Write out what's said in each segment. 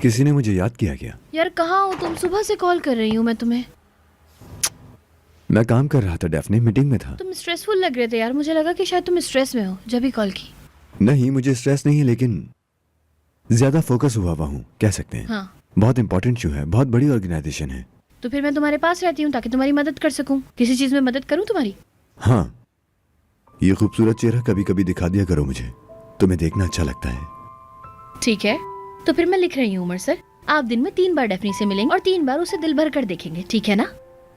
किसी ने मुझे याद किया क्या? यार कहाँ हो तुम? सुबह से कॉल कर रही हूँ मैं तुम्हें। मैं काम कर रहा था डेफने, मीटिंग में था। तुम स्ट्रेसफुल लग रहे थे यार, मुझे लगा कि शायद तुम स्ट्रेस में हो जब भी कॉल की। नहीं, मुझे स्ट्रेस नहीं है, लेकिन ज्यादा फोकस हुआ हूँ कह सकते हैं। हाँ। बहुत इंपॉर्टेंट इशू है, बहुत बड़ी ऑर्गेनाइजेशन है। तो फिर मैं तुम्हारे पास रहती हूँ ताकि तुम्हारी मदद कर सकूँ। किसी चीज में मदद करूँ तुम्हारी? हाँ, ये खूबसूरत चेहरा कभी कभी दिखा दिया करो मुझे, तुम्हें देखना अच्छा लगता है। ठीक है, तो फिर मैं लिख रही हूँ उमर सर, आप दिन में 3 बार डेफनी से मिलेंगे और 3 बार उसे दिल भर कर देखेंगे, ठीक है ना?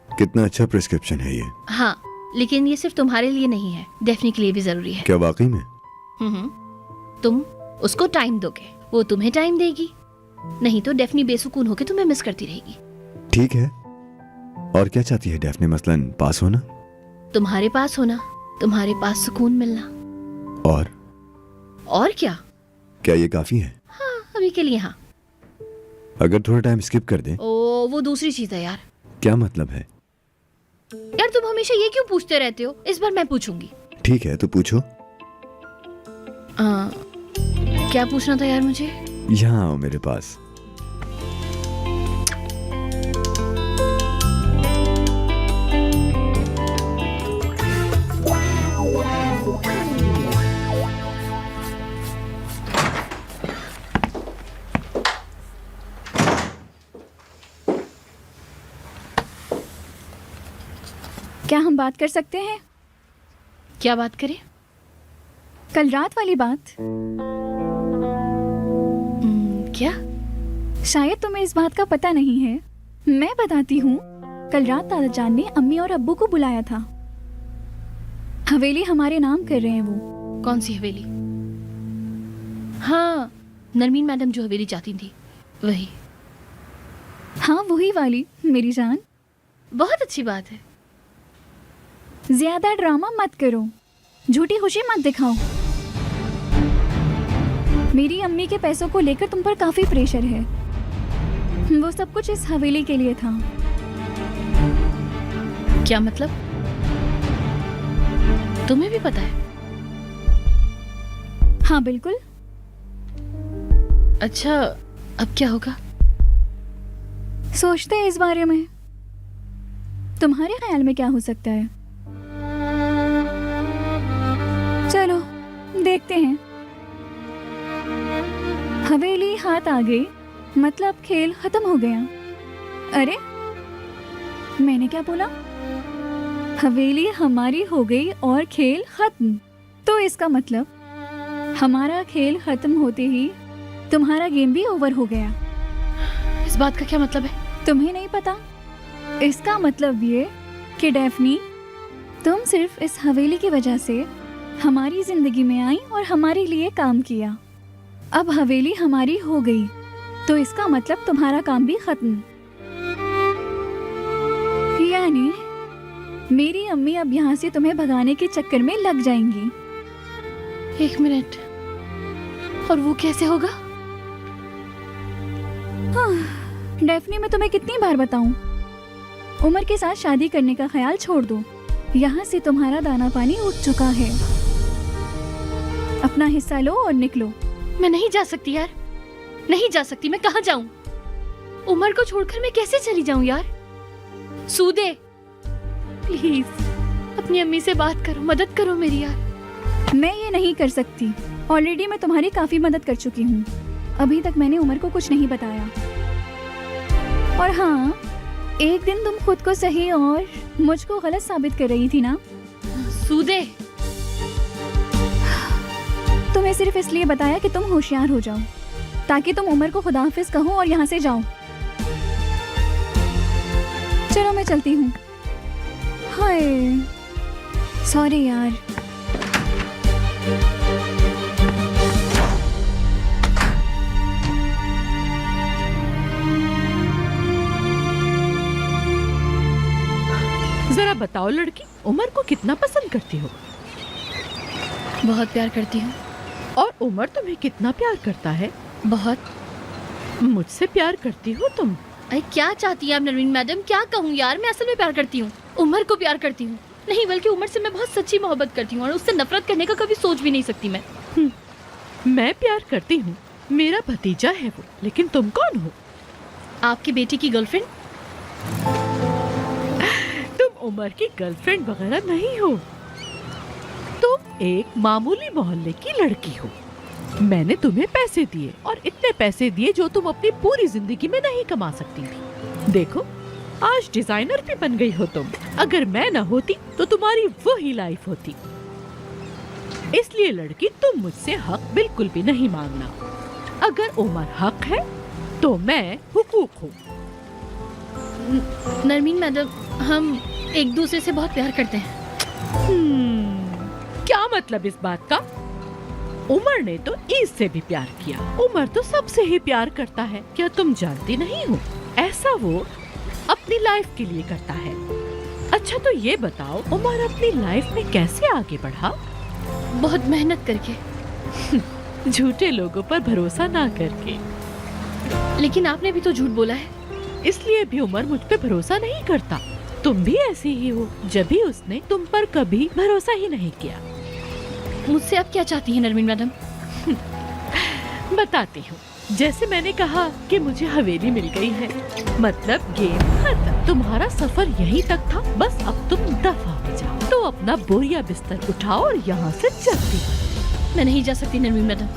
कितना अच्छा प्रिस्क्रिप्शन है ये। हाँ, लेकिन ये सिर्फ तुम्हारे लिए नहीं है, डेफनी के लिए भी जरूरी है। क्या वाकई में? तुम उसको टाइम दोगे, वो तुम्हें टाइम देगी, नहीं तो डेफनी बेसुकून होकर तुम्हें मिस करती रहेगी। ठीक है, और क्या चाहती है डेफने? मसलन पास होना? तुम्हारे पास होना, तुम्हारे पास सुकून मिलना। और क्या? क्या ये काफी है? हाँ, अभी के लिए हाँ। अगर थोड़ा टाइम स्किप कर दे? ओ, वो दूसरी चीज है यार। क्या मतलब है? यार तुम हमेशा ये क्यों पूछते रहते हो? इस बार मैं पूछूंगी। ठीक है, तो पूछो। क्या पूछना था यार मुझे? यहाँ आओ मेरे पास। क्या हम बात कर सकते हैं? क्या बात करें? कल रात वाली बात। क्या? शायद तुम्हें इस बात का पता नहीं है, मैं बताती हूँ। कल रात दादा जान ने अम्मी और अब्बू को बुलाया था। हवेली हमारे नाम कर रहे हैं वो। कौन सी हवेली? हाँ, नरमीन मैडम जो हवेली चाहती थी, वही। हाँ, वही वाली मेरी जान। बहुत अच्छी बात है। ज्यादा ड्रामा मत करो, झूठी खुशी मत दिखाओ। मेरी अम्मी के पैसों को लेकर तुम पर काफी प्रेशर है। वो सब कुछ इस हवेली के लिए था। क्या मतलब? तुम्हें भी पता है? हाँ बिल्कुल। अच्छा, अब क्या होगा? सोचते हैं इस बारे में। तुम्हारे ख्याल में क्या हो सकता है? चलो देखते हैं। हवेली हाथ आ गई, मतलब खेल खत्म हो गया। अरे मैंने क्या बोला? हवेली हमारी हो गई और खेल खत्म। तो इसका मतलब हमारा खेल खत्म होते ही तुम्हारा गेम भी ओवर हो गया। इस बात का क्या मतलब है? तुम्हें नहीं पता? इसका मतलब ये कि डेफनी, तुम सिर्फ इस हवेली की वजह से हमारी जिंदगी में आई और हमारे लिए काम किया। अब हवेली हमारी हो गई, तो इसका मतलब तुम्हारा काम भी खत्म। यानी मेरी अम्मी अब यहाँ से तुम्हें भगाने के चक्कर में लग जाएंगी। 1 मिनट, और वो कैसे होगा? डेफनी, मैं तुम्हें कितनी बार बताऊं, उमर के साथ शादी करने का ख्याल छोड़ दो। यहाँ से तुम्हारा दाना पानी उठ चुका है। अपना हिस्सा लो और निकलो। मैं नहीं जा सकती यार, नहीं जा सकती। मैं कहाँ जाऊं? उमर को छोड़कर मैं कैसे चली जाऊं यार? सूदे, प्लीज अपनी अम्मी से बात करो, मदद करो मेरी यार। मैं ये नहीं कर सकती। ऑलरेडी मैं तुम्हारी काफी मदद कर चुकी हूँ। अभी तक मैंने उमर को कुछ नहीं बताया। और हाँ, एक दिन तुम खुद को सही और मुझको गलत साबित कर रही थी ना? सूदे, तुम्हें सिर्फ इसलिए बताया कि तुम होशियार हो जाओ, ताकि तुम उमर को खुदा हाफिज कहो और यहाँ से जाओ। चलो मैं चलती हूँ। हाय, सॉरी यार। जरा बताओ लड़की, उमर को कितना पसंद करती हो? बहुत प्यार करती हूँ। और उमर तुम्हें कितना प्यार करता है? बहुत। मुझसे प्यार करती हो तुम? अरे क्या चाहती है आप नरमीन मैडम? क्या कहूँ यार, मैं असल में प्यार करती हूँ, उमर को प्यार करती हूँ। नहीं, बल्कि उमर से मैं बहुत सच्ची मोहब्बत करती हूँ और उससे नफरत करने का कभी सोच भी नहीं सकती मैं। मैं प्यार करती हूँ मेरा भतीजा है वो, लेकिन तुम कौन हो? आपकी बेटी की गर्लफ्रेंड। तुम उमर की गर्लफ्रेंड वगैरह नहीं हो। तुम एक मामूली मोहल्ले की लड़की हो। मैंने तुम्हें पैसे दिए, और इतने पैसे दिए जो तुम अपनी पूरी जिंदगी में नहीं कमा सकती थी। देखो, आज डिजाइनर भी बन गई हो तुम। अगर मैं न होती तो तुम्हारी वही लाइफ होती। इसलिए लड़की, तुम मुझसे हक बिल्कुल भी नहीं मांगना। अगर उमर हक है तो मैं हुकूक हूँ। नरमीन मैडम, हम एक दूसरे से बहुत प्यार करते हैं। क्या मतलब इस बात का? उमर ने तो ईद से भी प्यार किया। उमर तो सबसे ही प्यार करता है। क्या तुम जानती नहीं हो? ऐसा वो अपनी लाइफ के लिए करता है। अच्छा, तो ये बताओ, उमर अपनी लाइफ में कैसे आगे बढ़ा? बहुत मेहनत करके। झूठे लोगों पर भरोसा ना करके। लेकिन आपने भी तो झूठ बोला है। इसलिए भी उमर मुझ पे भरोसा नहीं करता। तुम भी ऐसी ही हो, जब भी उसने तुम पर कभी भरोसा ही नहीं किया। मुझसे आप क्या चाहती हैं नरमीन मैडम? बताती हूँ। जैसे मैंने कहा कि मुझे हवेली मिल गई है, मतलब गेम खत्म। तुम्हारा सफर यहीं तक था, बस अब तुम दफा हो जाओ। तो अपना बोरिया बिस्तर उठाओ और यहाँ से चलती। मैं नहीं जा सकती नरमीन मैडम।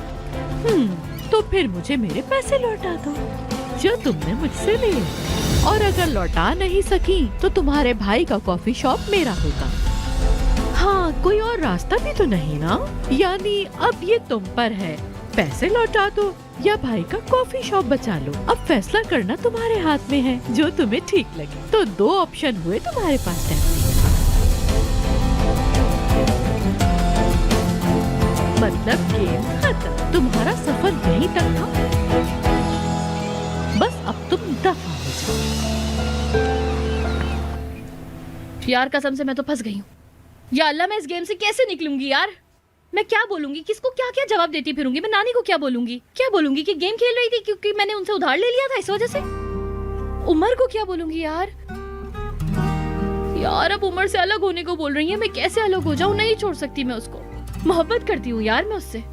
तो फिर मुझे मेरे पैसे लौटा दो जो तुमने मुझसे लिए। और अगर लौटा नहीं सकी तो तुम्हारे भाई का कॉफी शॉप मेरा होगा। हाँ, कोई और रास्ता भी तो नहीं ना? यानी अब ये तुम पर है, पैसे लौटा दो या भाई का कॉफी शॉप बचा लो। अब फैसला करना तुम्हारे हाथ में है, जो तुम्हें ठीक लगे। तो दो ऑप्शन हुए तुम्हारे पास। मतलब गेम खत्म। तुम्हारा सफर यहीं तक था, बस अब तुम दफा हो जाओ। यार कसम से मैं तो फंस गई हूँ। या अल्लाह, मैं इस गेम से कैसे निकलूंगी यार? मैं क्या बोलूंगी? किसको क्या क्या जवाब देती फिरूंगी? मैं नानी को क्या बोलूंगी? क्या बोलूंगी कि गेम खेल रही थी क्योंकि मैंने उनसे उधार ले लिया था इस वजह से? उमर को क्या बोलूंगी यार? यार अब उमर से अलग होने को बोल रही है। मैं कैसे अलग हो जाऊं? नहीं छोड़ सकती मैं उसको। मोहब्बत करती हूँ यार मैं उससे।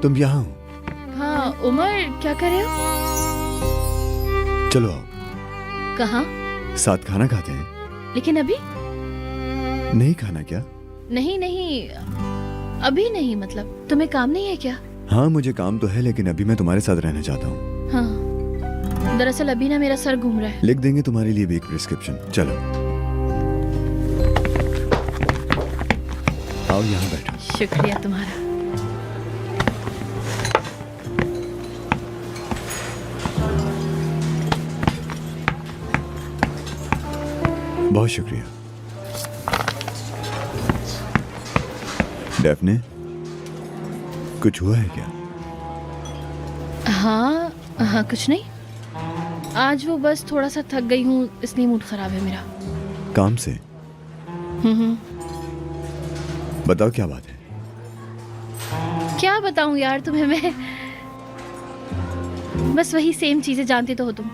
तुम यहाँ हो? हाँ उमर, क्या कर रहे हो? चलो आओ। कहाँ? साथ खाना खाते हैं। लेकिन अभी नहीं खाना क्या? नहीं नहीं, अभी नहीं। मतलब तुम्हें काम नहीं है क्या? हाँ, मुझे काम तो है, लेकिन अभी मैं तुम्हारे साथ रहना चाहता हूँ। हाँ, दरअसल अभी ना मेरा सर घूम रहा है। लिख देंगे तुम्हारे लिए भी एक प्रिस्क्रिप्शन। चलो आओ, यहाँ बैठो। शुक्रिया तुम्हारा। बहुत शुक्रिया। डेफने, कुछ हुआ है क्या? हाँ हाँ, कुछ नहीं। आज वो बस थोड़ा सा थक गई हूँ, इसलिए मूड खराब है मेरा। काम से? हम्म। बताओ क्या बात है? क्या बताऊँ यार तुम्हें मैं? बस वही सेम चीजें जानती तो हो तुम।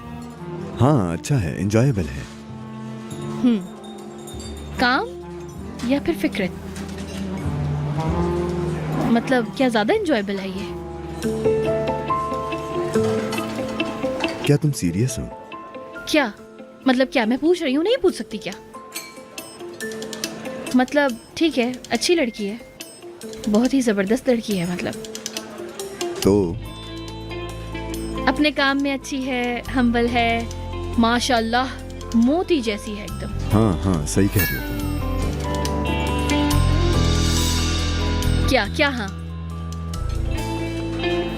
हाँ, अच्छा है, एंजॉयबल है। काम या फिर फिक्र? मतलब क्या ज्यादा एंजॉयबल है ये? क्या तुम सीरियस हो? क्या मतलब? क्या मैं पूछ रही हूँ, नहीं पूछ सकती क्या? मतलब ठीक है, अच्छी लड़की है, बहुत ही जबरदस्त लड़की है। मतलब तो अपने काम में अच्छी है, हम्बल है, माशाल्लाह मोती जैसी है एकदम। हाँ हाँ, सही कह रही हो तुम। क्या क्या? हाँ,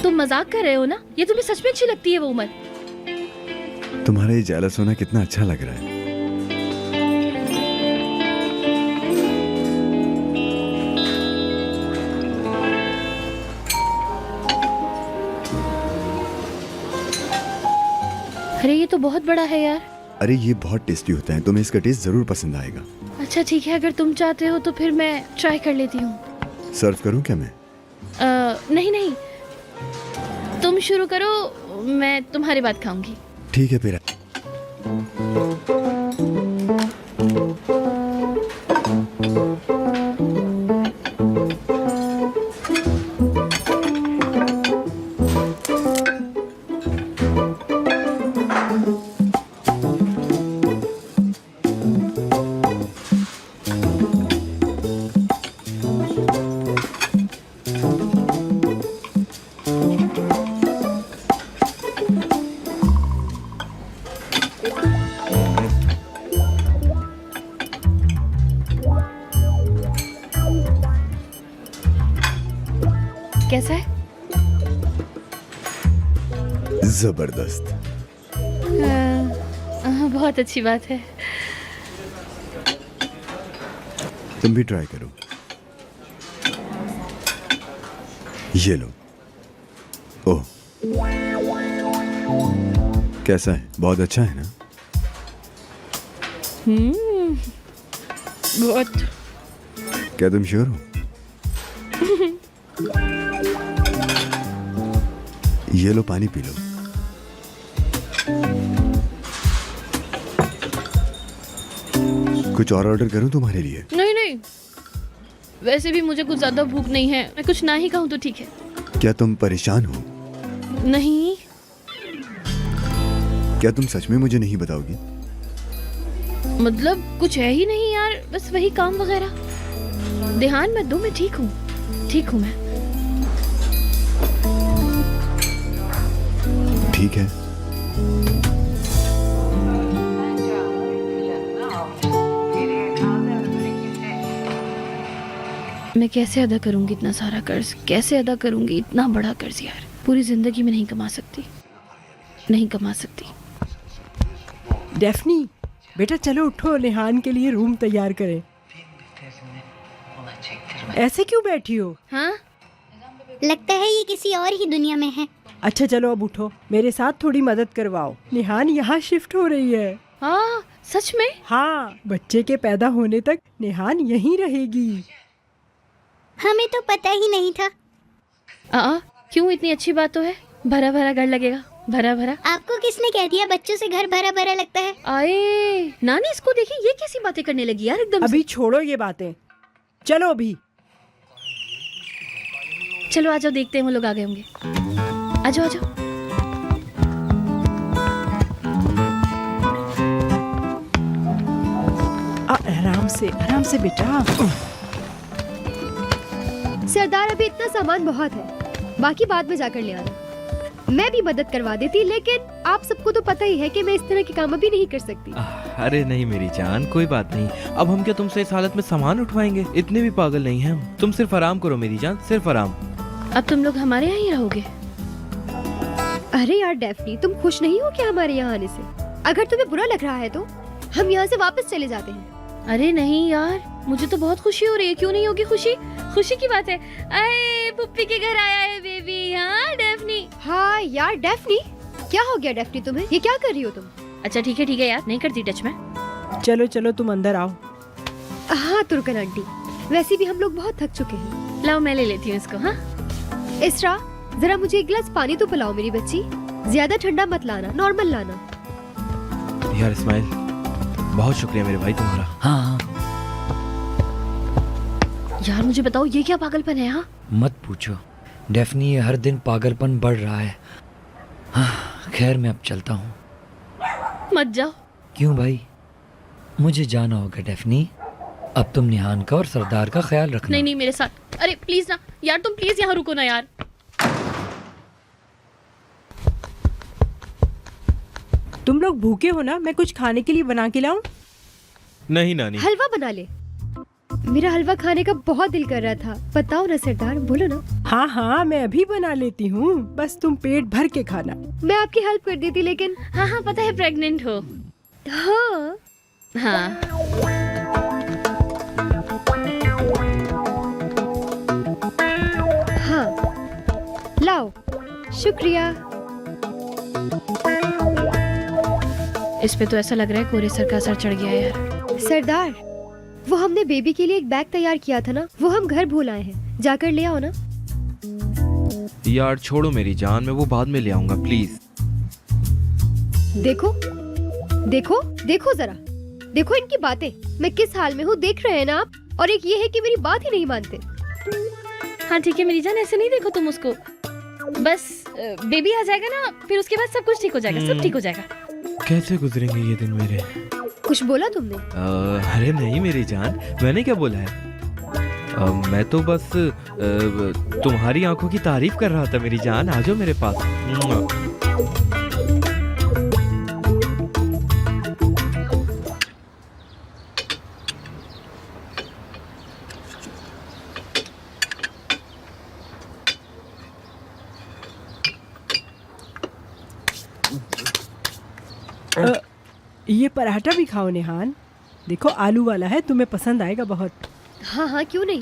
तुम मजाक कर रहे हो ना? ये तुम्हें सच में अच्छी लगती है वो उमर? तुम्हारा ये जेलस होना कितना अच्छा लग रहा है। अरे ये तो बहुत बड़ा है यार। अरे ये बहुत टेस्टी होता है, तुम्हें इसका टेस्ट जरूर पसंद आएगा। अच्छा ठीक है, अगर तुम चाहते हो तो फिर मैं ट्राई कर लेती हूँ। सर्व करूं क्या मैं? नहीं नहीं, तुम शुरू करो, मैं तुम्हारी बात खाऊंगी। ठीक है फिर। कैसा है? जबरदस्त। बहुत अच्छी बात है। तुम भी ट्राई करो। ये लो। ओह, कैसा है? बहुत अच्छा है ना? बहुत। क्या तुम श्योर हो? ये लो, पानी पी लो। कुछ और ऑर्डर करूं तुम्हारे लिए? नहीं नहीं, वैसे भी मुझे कुछ ज्यादा भूख नहीं है। मैं कुछ ना ही कहूँ तो ठीक है। क्या तुम परेशान हो? नहीं। क्या तुम सच में मुझे नहीं बताओगी? मतलब कुछ है ही नहीं यार, बस वही काम वगैरह। ध्यान मत दो, मैं ठीक हूँ। ठीक हूँ मैं। ठीक है। मैं कैसे अदा करूंगी इतना सारा कर्ज? कैसे अदा करूंगी इतना बड़ा कर्ज यार? पूरी जिंदगी में नहीं कमा सकती, नहीं कमा सकती। डेफनी बेटा चलो उठो, निहान के लिए रूम तैयार करें। ऐसे क्यों बैठी हो? हाँ, लगता है ये किसी और ही दुनिया में है। अच्छा चलो अब उठो, मेरे साथ थोड़ी मदद करवाओ। निहान यहाँ शिफ्ट हो रही है। हाँ सच में? हाँ, बच्चे के पैदा होने तक निहान यहीं रहेगी। हमें तो पता ही नहीं था। क्यों? इतनी अच्छी बात तो है। भरा भरा घर लगेगा, भरा भरा। आपको किसने कह दिया बच्चों से घर भरा भरा लगता है? आए नानी, इसको देखिए, ये कैसी बातें करने लगी यार एकदम अभी से। छोड़ो ये बातें, चलो अभी। चलो आ जाओ, देखते हैं वो लोग आ गए होंगे। आ जाओ आ जाओ। आराम से बेटा। सरदार अभी इतना सामान बहुत है, बाकी बाद में जाकर ले आना। मैं भी मदद करवा देती, लेकिन आप सबको तो पता ही है कि मैं इस तरह के काम अभी नहीं कर सकती। अरे नहीं मेरी जान, कोई बात नहीं। अब हम क्या तुमसे इस हालत में सामान उठवाएंगे? इतने भी पागल नहीं हैं हम। तुम सिर्फ आराम करो मेरी जान, सिर्फ आराम। अब तुम लोग हमारे यहाँ ही रहोगे? अरे यार डेफनी, तुम खुश नहीं हो क्या हमारे यहाँ आने से? अगर तुम्हें बुरा लग रहा है तो हम यहाँ से वापस चले जाते हैं। अरे नहीं यार, मुझे तो बहुत खुशी हो रही है। क्यों नहीं होगी खुशी? खुशी की बात है। अरे पुप्पी के घर आया है बेबी। हाँ डेफनी। हाँ यार डेफनी, क्या हो गया डेफनी तुम्हें? ये क्या कर रही हो तुम? अच्छा ठीक है यार, नहीं करती टच में। चलो चलो तुम अंदर आओ। हाँ तुर्कन आंटी, वैसे भी हम लोग बहुत थक चुके हैं। लाओ मैं ले लेती हूँ इसको। हाँ इसरा, जरा मुझे एक गिलास पानी तो पिलाओ मेरी बच्ची। ज्यादा ठंडा मत लाना, नॉर्मल लाना। यार इस्माइल, बहुत शुक्रिया मेरे भाई तुम्हारा। हाँ यार मुझे बताओ, ये क्या पागलपन है? हाँ मत पूछो डेफनी, ये हर दिन पागलपन बढ़ रहा है। हाँ, खैर मैं अब चलता हूँ। मत जाओ। क्यों भाई? मुझे जाना होगा डेफनी। अब तुम निहान का और सरदार का ख्याल रखना। नहीं मेरे साथ। अरे प्लीज ना यार, तुम प्लीज यहाँ रुको ना यार। तुम लोग भूखे हो ना? मैं कुछ खाने के लिए बना के लाऊं? नहीं नानी। हलवा बना ले। मेरा हलवा खाने का बहुत दिल कर रहा था। बताओ ना सरदार, बोलो ना। हाँ हाँ मैं अभी बना लेती हूँ, बस तुम पेट भर के खाना। मैं आपकी हेल्प कर देती, लेकिन हाँ पता है, प्रेग्नेंट हो। हाँ हाँ हाँ, लाओ। शुक्रिया। इस पे तो ऐसा लग रहा है कोरे सर का असर चढ़ गया है यार। सरदार, वो हमने बेबी के लिए एक बैग तैयार किया था ना, वो हम घर भूल आए हैं। जाकर ले आओ ना। यार छोड़ो मेरी जान, मैं वो बाद में ले आऊंगा प्लीज। देखो देखो देखो, जरा देखो इनकी बातें। मैं किस हाल में हूँ देख रहे हैं ना आप? और एक ये है कि मेरी बात ही नहीं मानते। हाँ ठीक है मेरी जान, ऐसे नहीं देखो तुम उसको। बस बेबी आ जाएगा ना, फिर उसके बाद सब कुछ ठीक हो जाएगा। सब ठीक हो जाएगा। कैसे गुजरेंगे ये दिन मेरे? कुछ बोला तुमने? अरे नहीं मेरी जान, मैंने क्या बोला है? मैं तो बस तुम्हारी आंखों की तारीफ कर रहा था मेरी जान। आ जाओ मेरे पास। ये पराठा भी खाओ निहान। देखो आलू वाला है, तुम्हें पसंद आएगा बहुत। हाँ हाँ क्यों नहीं।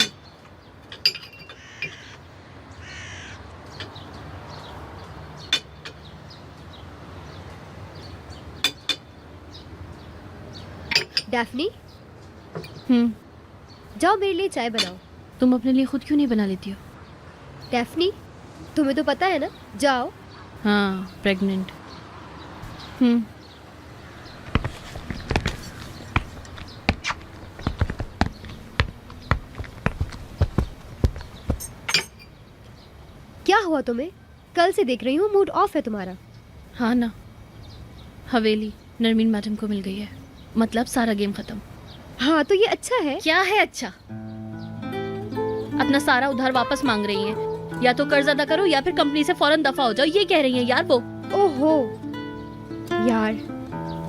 डैफ्नी, जाओ मेरे लिए चाय बनाओ। तुम अपने लिए खुद क्यों नहीं बना लेती हो? डैफ्नी, तुम्हें तो पता है ना, जाओ। हाँ, प्रेग्नेंट। क्या हुआ तुम्हें? कल से देख रही हूँ मूड ऑफ है तुम्हारा। हाँ ना, हवेली नरमीन मैडम को मिल गई है, मतलब सारा गेम खत्म। हाँ तो ये अच्छा है। क्या है अच्छा? अपना सारा उधार वापस मांग रही हैं। या तो कर्ज अदा करो या फिर कंपनी से फौरन दफा हो जाओ, ये कह रही हैं यार वो। ओहो यार,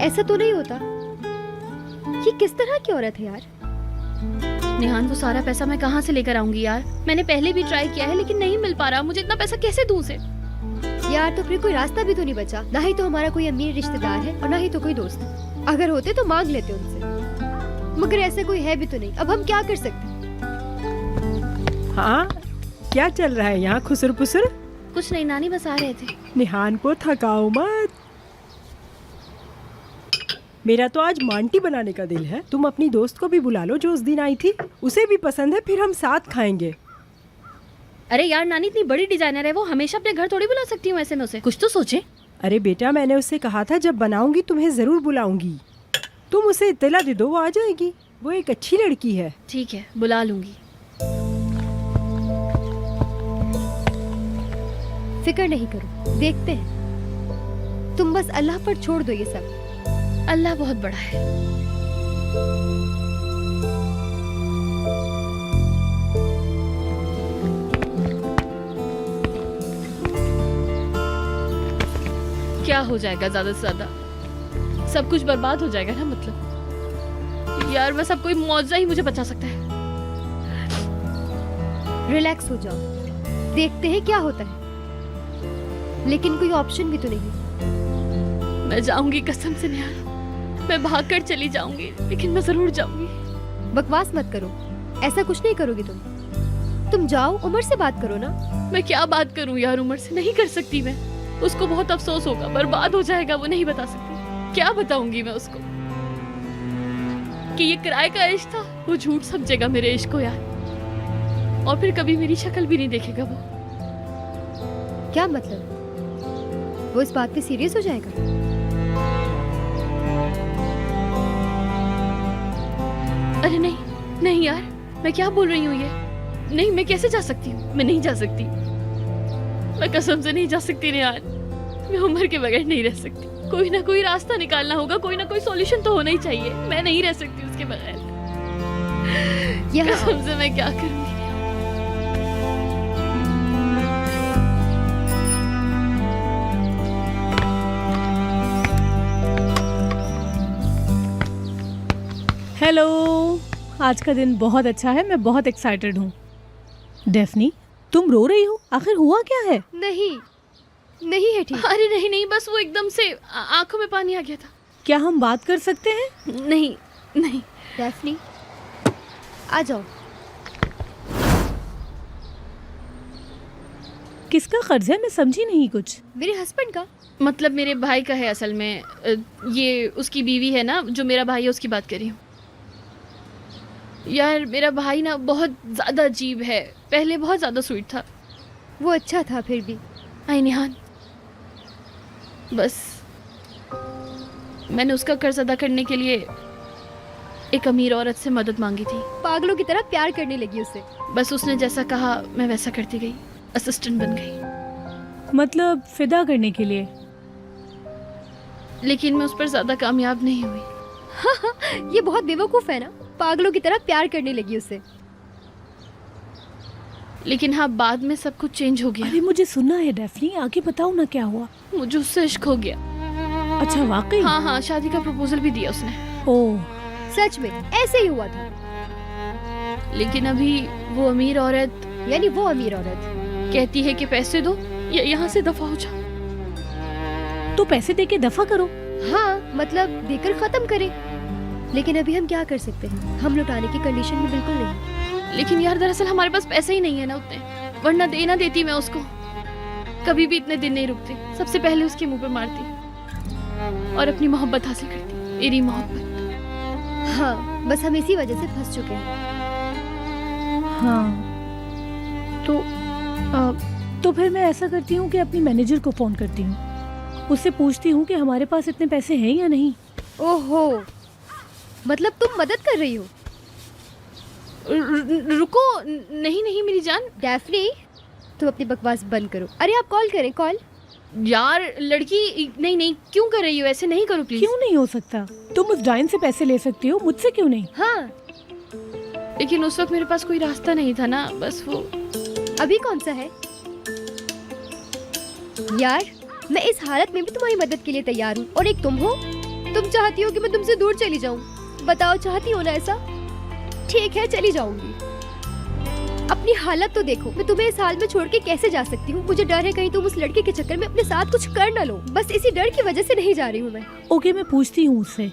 ऐसा तो नहीं होता। ये किस तरह की औरत है यार? निहान, वो सारा पैसा मैं कहाँ से लेकर आऊंगी यार? मैंने पहले भी ट्राई किया है लेकिन नहीं मिल पा रहा। मुझे इतना पैसा कैसे दूं उसे? यार तो फिर कोई रास्ता भी तो नहीं बचा। ना ही तो हमारा कोई अमीर रिश्तेदार है और ना ही तो कोई दोस्त। अगर होते तो मांग लेते उनसे, मगर ऐसा कोई है भी तो नहीं। अब हम क्या कर सकते? हाँ, क्या चल रहा है यहाँ खुसर पुसर? कुछ नहीं नानी, बस आ रहे थे। निहान को थकाओ मत। मेरा तो आज मांटी बनाने का दिल है। तुम अपनी दोस्त को भी बुला लो जो उस दिन आई थी, उसे भी पसंद है, फिर हम साथ खाएंगे। अरे यार नानी इतनी बड़ी डिजाइनर है वो, हमेशा अपने घर थोड़ी बुला सकती हूँ ऐसे में उसे। कुछ तो सोचे। अरे बेटा, मैंने उससे कहा था जब बनाऊंगी तुम्हें जरूर बुलाऊंगी। तुम उसे इत्तला दे दो, वो आ जाएगी। वो एक अच्छी लड़की है। ठीक है, बुला लूंगी। फिक्र नहीं करो, देखते हैं। तुम बस अल्लाह पर छोड़ दो ये सब। अल्लाह बहुत बड़ा है। क्या हो जाएगा ज्यादा से ज्यादा? सब कुछ बर्बाद हो जाएगा ना, मतलब यार बस अब कोई मौजा ही मुझे बचा सकता है। रिलैक्स हो जाओ, देखते हैं क्या होता है। लेकिन कोई ऑप्शन भी तो नहीं। मैं जाऊंगी कसम से निहाल, मैं भागकर चली जाऊंगी, लेकिन मैं जरूर जाऊंगी। बकवास मत करो, ऐसा कुछ नहीं करोगी तुम जाओ, उमर से बात करो ना। मैं क्या बात करूं यार, उमर से नहीं कर सकती मैं। उसको बहुत अफसोस होगा, बर्बाद हो जाएगा, वो नहीं बता सकती। क्या बताऊंगी मैं उसको कि ये किराए का इश्क था? वो झूठ समझेगा मेरे इश्क को यार, और फिर कभी मेरी शक्ल भी नहीं देखेगा वो। क्या मतलब? वो इस बात पे सीरियस हो जाएगा? अरे नहीं नहीं यार, मैं क्या बोल रही हूँ ये? नहीं, मैं कैसे जा सकती हूँ? मैं नहीं जा सकती, मैं कसम से नहीं जा सकती निहाल। मैं उमर के बगैर नहीं रह सकती। कोई ना कोई रास्ता निकालना होगा, कोई ना कोई सॉल्यूशन तो होना ही चाहिए। मैं नहीं रह सकती उसके बगैर। कसम से मैं क्या करूँगी? हेलो, आज का दिन बहुत अच्छा है, मैं बहुत एक्साइटेड हूँ। डेफनी, तुम रो रही हो, आखिर हुआ क्या है? नहीं नहीं है ठीक। अरे नहीं नहीं, बस वो एकदम से आंखों में पानी आ गया था। क्या हम बात कर सकते हैं? नहीं नहीं। डेफनी, आ जाओ। किसका कर्ज है? मैं समझी नहीं कुछ। मेरे हस्बैंड का। मतलब मेरे भाई का है असल में। ये उसकी बीवी है ना, जो मेरा भाई है उसकी बात कर रही हूँ। यार मेरा भाई ना बहुत ज़्यादा अजीब है, पहले बहुत ज़्यादा स्वीट था। वो अच्छा था फिर भी। आई निहान, बस मैंने उसका कर्ज अदा करने के लिए एक अमीर औरत से मदद मांगी थी। पागलों की तरह प्यार करने लगी उससे। बस उसने जैसा कहा मैं वैसा करती गई, असिस्टेंट बन गई। मतलब फिदा करने के लिए? लेकिन मैं उस पर ज़्यादा कामयाब नहीं हुई। ये बहुत बेवकूफ़ है ना, पागलों की तरह प्यार करने लगी उससे। लेकिन हाँ, बाद में सब कुछ चेंज हो गया। अरे मुझे सुनना है डेफनी, आगे बताओ ना क्या हुआ। मुझे उससे इश्क हो गया। अच्छा वाकई? हाँ हाँ, शादी का प्रपोजल भी दिया उसने। ओह, सच में ऐसे ही हुआ था। लेकिन अभी वो अमीर औरत, यानी वो अमीर औरत कहती है कि पैसे दो या यहाँ से दफा हो जाओ। तो पैसे दे के दफा करो। हाँ मतलब देकर खत्म करें, लेकिन अभी हम क्या कर सकते हैं, हम लौटाने की कंडीशन में बिल्कुल नहीं। लेकिन यार दरअसल हमारे पास पैसे ही नहीं है ना उतने, वरना देना देती मैं उसको। कभी भी इतने दिन नहीं रुकते, सबसे पहले उसके मुंह पे मारती और अपनी मोहब्बत हासिल करती, मेरी मोहब्बत। हाँ बस हम इसी वजह से फंस चुके हैं। हाँ तो फिर मैं ऐसा करती हूँ कि अपनी मैनेजर को फ़ोन करती हूँ, उससे पूछती हूँ कि हमारे पास इतने पैसे हैं या नहीं। ओहो, मतलब तुम मदद कर रही हो? रुको, नहीं नहीं मेरी जान। डैफ्नी तुम अपनी बकवास बंद करो। अरे आप कॉल करें, कॉल। यार लड़की, नहीं नहीं क्यों कर रही हो ऐसे, नहीं करो प्लीज। क्यों नहीं हो सकता, तुम उस डायन से पैसे ले सकती हो, मुझसे क्यों नहीं? हाँ लेकिन उस वक्त मेरे पास कोई रास्ता नहीं था ना, बस वो। अभी कौन सा है यार, मैं इस हालत में भी तुम्हारी मदद के लिए तैयार हूँ, और एक तुम हो, तुम चाहती हो कि मैं तुमसे दूर चली जाऊँ। बताओ, चाहती हो ना ऐसा? ठीक है चली जाऊंगी। अपनी हालत तो देखो, मैं तुम्हें इस हाल में छोड़ के कैसे जा सकती हूँ? मुझे डर है कहीं तुम उस लड़के के चक्कर में अपने साथ कुछ कर ना लो, बस इसी डर की वजह से नहीं जा रही हूँ मैं। ओके मैं पूछती हूँ उससे।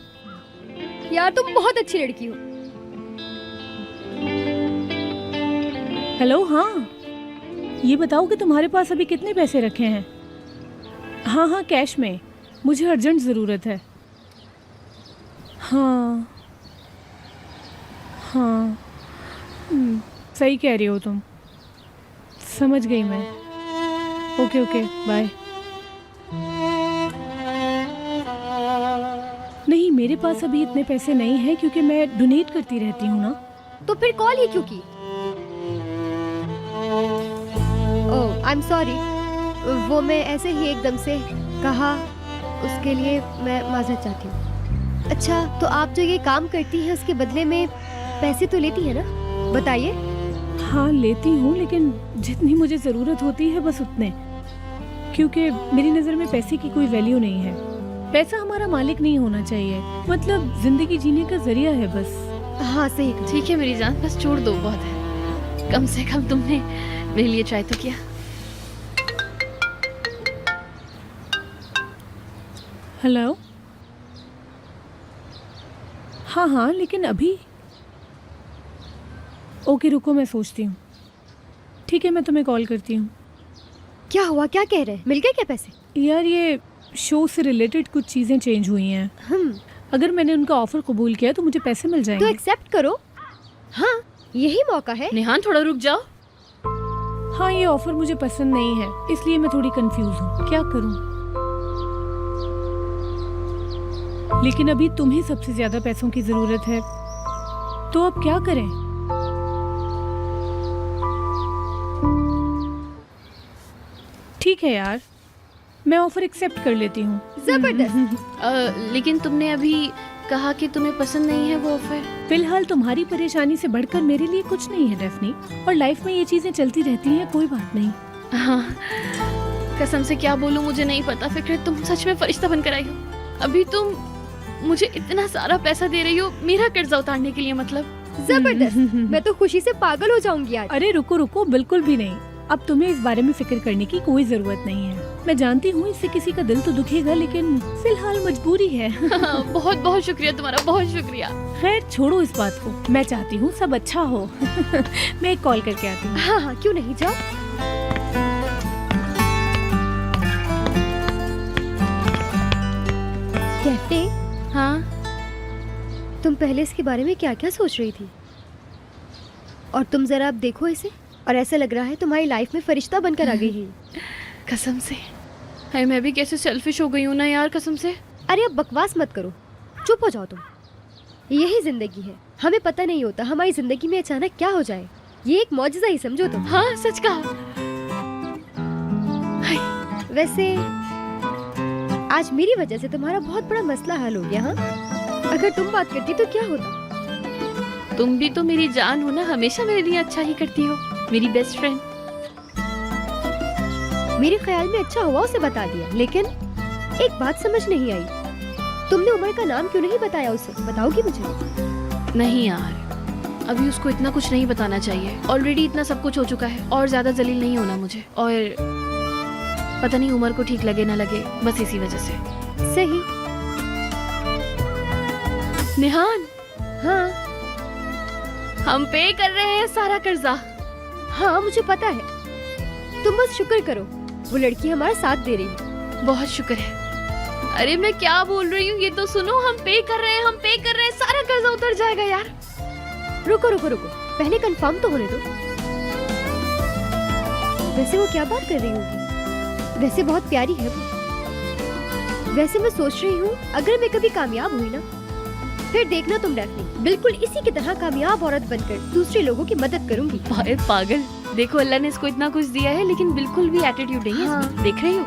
यार तुम बहुत अच्छी लड़की हो। हेलो, हाँ ये बताओ कि तुम्हारे पास अभी कितने पैसे रखे हैं? हाँ हाँ कैश में, मुझे अर्जेंट ज़रूरत है। हाँ हाँ सही कह रही हो तुम, समझ गई मैं। Okay okay bye. नहीं मेरे पास अभी इतने पैसे नहीं हैं क्योंकि मैं डोनेट करती रहती हूँ ना। तो फिर कॉल ही क्यों की? ओह आई एम सॉरी, वो मैं ऐसे ही एकदम से कहा, उसके लिए मैं माजरत चाहती हूँ। अच्छा तो आप जो ये काम करती हैं उसके बदले में पैसे तो लेती हैं ना, बताइए। हाँ लेती हूँ, लेकिन जितनी मुझे ज़रूरत होती है बस उतने, क्योंकि मेरी नज़र में पैसे की कोई वैल्यू नहीं है। पैसा हमारा मालिक नहीं होना चाहिए, मतलब ज़िंदगी जीने का जरिया है बस। हाँ सही। ठीक है मेरी जान, बस छोड़ दो, बहुत है। कम से कम तुमने मेरे लिए ट्राई तो किया। हेलो, हाँ हाँ लेकिन अभी। ओके रुको मैं सोचती हूँ। ठीक है मैं तुम्हें कॉल करती हूँ। क्या हुआ, क्या कह रहे हैं? मिल गए क्या पैसे? यार ये शो से रिलेटेड कुछ चीज़ें चेंज हुई हैं। अगर मैंने उनका ऑफर कबूल किया तो मुझे पैसे मिल जाएंगे। तो एक्सेप्ट करो। हाँ यही मौका है। नेहान थोड़ा रुक जाओ। हाँ ये ऑफर मुझे पसंद नहीं है, इसलिए मैं थोड़ी कंफ्यूज हूँ, क्या करूँ? लेकिन अभी तुम्हें सबसे ज्यादा पैसों की जरूरत है, तो अब क्या करें? ठीक है यार, मैं ऑफर एक्सेप्ट कर लेती हूँ। जबरदस्त। लेकिन तुमने अभी कहा कि तुम्हें पसंद नहीं है वो ऑफर। फिलहाल तुम्हारी परेशानी से बढ़कर मेरे लिए कुछ नहीं है डेफनी, और लाइफ में ये चीजें चलती रहती हैं, कोई बात नहीं। हाँ कसम से क्या बोलूं मुझे नहीं पता फिक्र, तुम सच में फरिश्ता बनकर आई हो। अभी तुम मुझे इतना सारा पैसा दे रही हो मेरा कर्जा उतारने के लिए, मतलब जबरदस्त। मैं तो खुशी से पागल हो जाऊंगी आज। अरे रुको रुको, बिल्कुल भी नहीं। अब तुम्हें इस बारे में फिक्र करने की कोई जरूरत नहीं है। मैं जानती हूँ इससे किसी का दिल तो दुखेगा, लेकिन फिलहाल मजबूरी है। बहुत बहुत शुक्रिया तुम्हारा, बहुत शुक्रिया। खैर छोड़ो इस बात को, मैं चाहती हूँ सब अच्छा हो। मैं एक कॉल करके आती हूँ। हाँ हाँ क्यों नहीं, जाओ। कहते हाँ तुम पहले इसके बारे में क्या क्या सोच रही थी, और तुम जरा अब देखो इसे, और ऐसा लग रहा है तुम्हारी लाइफ में फरिश्ता बनकर आ गई है। कसम से है, मैं भी कैसे सेल्फिश हो गई हूँ ना यार, कसम से। अरे अब बकवास मत करो, चुप हो जाओ तुम। यही जिंदगी है, हमें पता नहीं होता हमारी जिंदगी में अचानक क्या हो जाए। ये एक मौजज़ा ही समझो तुम। हाँ सच कहा। वैसे आज मेरी वजह से तुम्हारा बहुत बड़ा मसला हल हो गया। हाँ अगर तुम बात करती तो क्या होता? तुम भी तो मेरी जान हो ना, हमेशा मेरे लिए अच्छा ही करती हो, मेरी बेस्ट फ्रेंड। मेरे ख्याल में अच्छा हुआ उसे बता दिया, लेकिन एक बात समझ नहीं आई, तुमने उमर का नाम क्यों नहीं बताया उसे? बताओगी मुझे? नहीं यार, अभी उसको इतना कुछ नहीं बताना चाहिए, ऑलरेडी इतना सब कुछ हो चुका है, और ज्यादा जलील नहीं होना मुझे। और पता नहीं उमर को ठीक लगे ना लगे, बस इसी वजह से। सही, निहान, हाँ हम पे कर रहे हैं सारा कर्जा। हाँ मुझे पता है, तुम बस शुक्र करो, वो लड़की हमारा साथ दे रही है। बहुत शुक्र है। अरे मैं क्या बोल रही हूँ, ये तो सुनो, हम पे कर रहे हैं, हम पे कर रहे हैं, सारा कर्जा उतर जाएगा यार। रुको रुको रुको, पहले कंफर्म तो होने दो। वैसे वो क्या बात कर रही होगी? वैसे बहुत प्यारी है वो। वैसे मैं सोच रही हूँ अगर मैं कभी कामयाब हुई ना, फिर देखना तुम डैफ्नी, बिल्कुल इसी की तरह कामयाब औरत बनकर दूसरे लोगों की मदद करूंगी। पागल, देखो अल्लाह ने इसको इतना कुछ दिया है लेकिन बिल्कुल भी एटीट्यूड नहीं है हाँ। इसमें। देख रही हो?